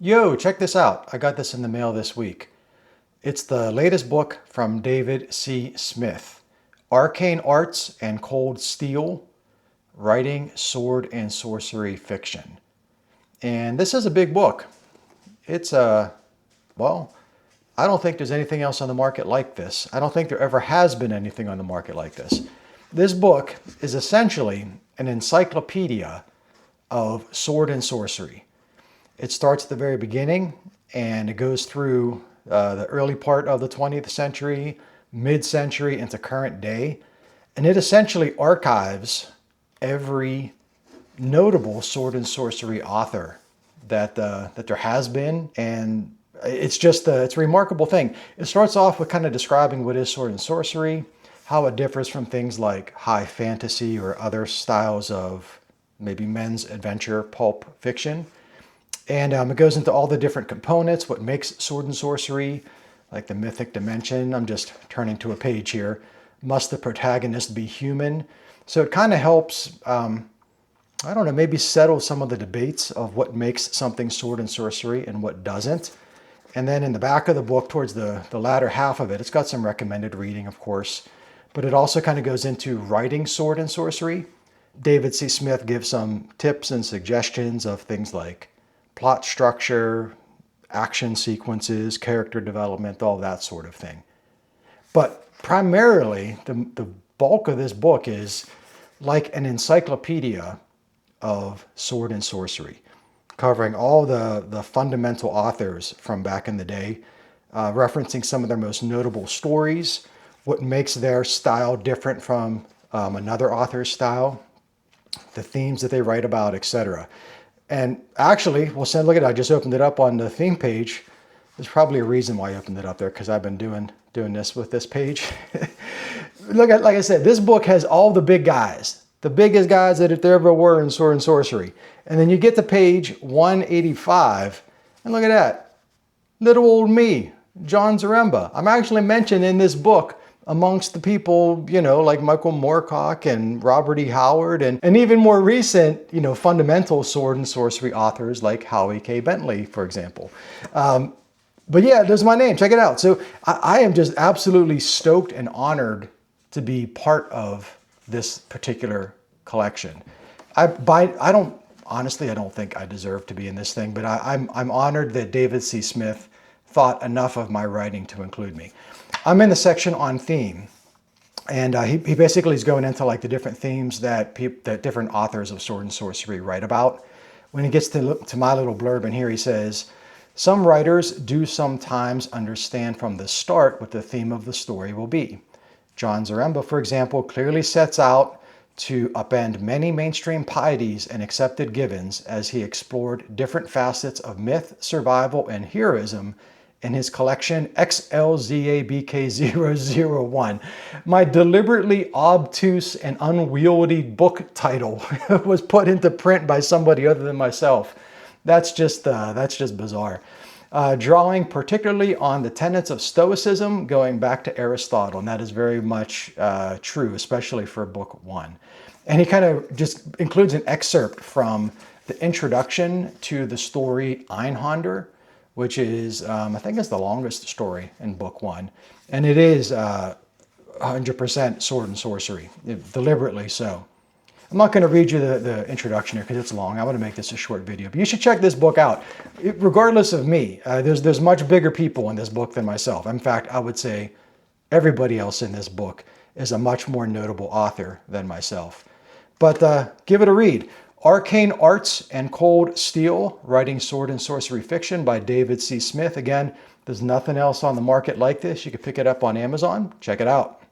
Yo, check this out. I got this in the mail this week. It's the latest book from David C. Smith, Arcane Arts and Cold Steel, Writing Sword and Sorcery Fiction. And this is a big book. It's well, I don't think there's anything else on the market like this. I don't think there ever has been anything on the market like this. This book is essentially an encyclopedia of sword and sorcery. It starts at the very beginning and it goes through the early part of the 20th century, mid-century into current day. And it essentially archives every notable sword and sorcery author that there has been. And it's just it's a remarkable thing. It starts off with kind of describing what is sword and sorcery, how it differs from things like high fantasy or other styles of maybe men's adventure pulp fiction. And it goes into all the different components, what makes sword and sorcery, like the mythic dimension. I'm just turning to a page here. Must the protagonist be human? So it kind of helps, I don't know, maybe settle some of the debates of what makes something sword and sorcery and what doesn't. And then in the back of the book, towards the latter half of it, it's got some recommended reading, of course, but it also kind of goes into writing sword and sorcery. David C. Smith gives some tips and suggestions of things like plot structure, action sequences, character development, all that sort of thing. But primarily, the bulk of this book is like an encyclopedia of sword and sorcery, covering all the fundamental authors from back in the day, referencing some of their most notable stories, what makes their style different from another author's style, the themes that they write about, etc. And actually, well, look at it. I just opened it up on the theme page. There's probably a reason why I opened it up there, because I've been doing this with this page. Look at, like I said, this book has all the big guys, the biggest guys that there ever were in sword and sorcery. And then you get to page 185, and look at that. Little old me, John Zaremba. I'm actually mentioned in this book amongst the people, you know, like Michael Moorcock and Robert E. Howard, and even more recent, you know, fundamental sword and sorcery authors like Howie K. Bentley, for example. But yeah, there's my name. Check it out. So I am just absolutely stoked and honored to be part of this particular collection. I don't think I deserve to be in this thing, but I'm honored that David C. Smith thought enough of my writing to include me. I'm in the section on theme, and he basically is going into like the different themes that different authors of sword and sorcery write about. When he gets to my little blurb in here, he says, some writers do sometimes understand from the start what the theme of the story will be. John Zaremba, for example, clearly sets out to upend many mainstream pieties and accepted givens as he explored different facets of myth, survival, and heroism in his collection XLZABK001. My deliberately obtuse and unwieldy book title was put into print by somebody other than myself. That's just bizarre. Drawing particularly on the tenets of Stoicism, going back to Aristotle, and that is very much true, especially for book one. And he kind of just includes an excerpt from the introduction to the story Einhander, which is, I think it's the longest story in book one. And it is 100% sword and sorcery, deliberately so. I'm not going to read you the introduction here because it's long. I want to make this a short video. But you should check this book out. Regardless of me, there's much bigger people in this book than myself. In fact, I would say everybody else in this book is a much more notable author than myself. But give it a read. Arcane Arts and Cold Steel, Writing Sword and Sorcery Fiction by David C. Smith. Again, there's nothing else on the market like this. You can pick it up on Amazon. Check it out.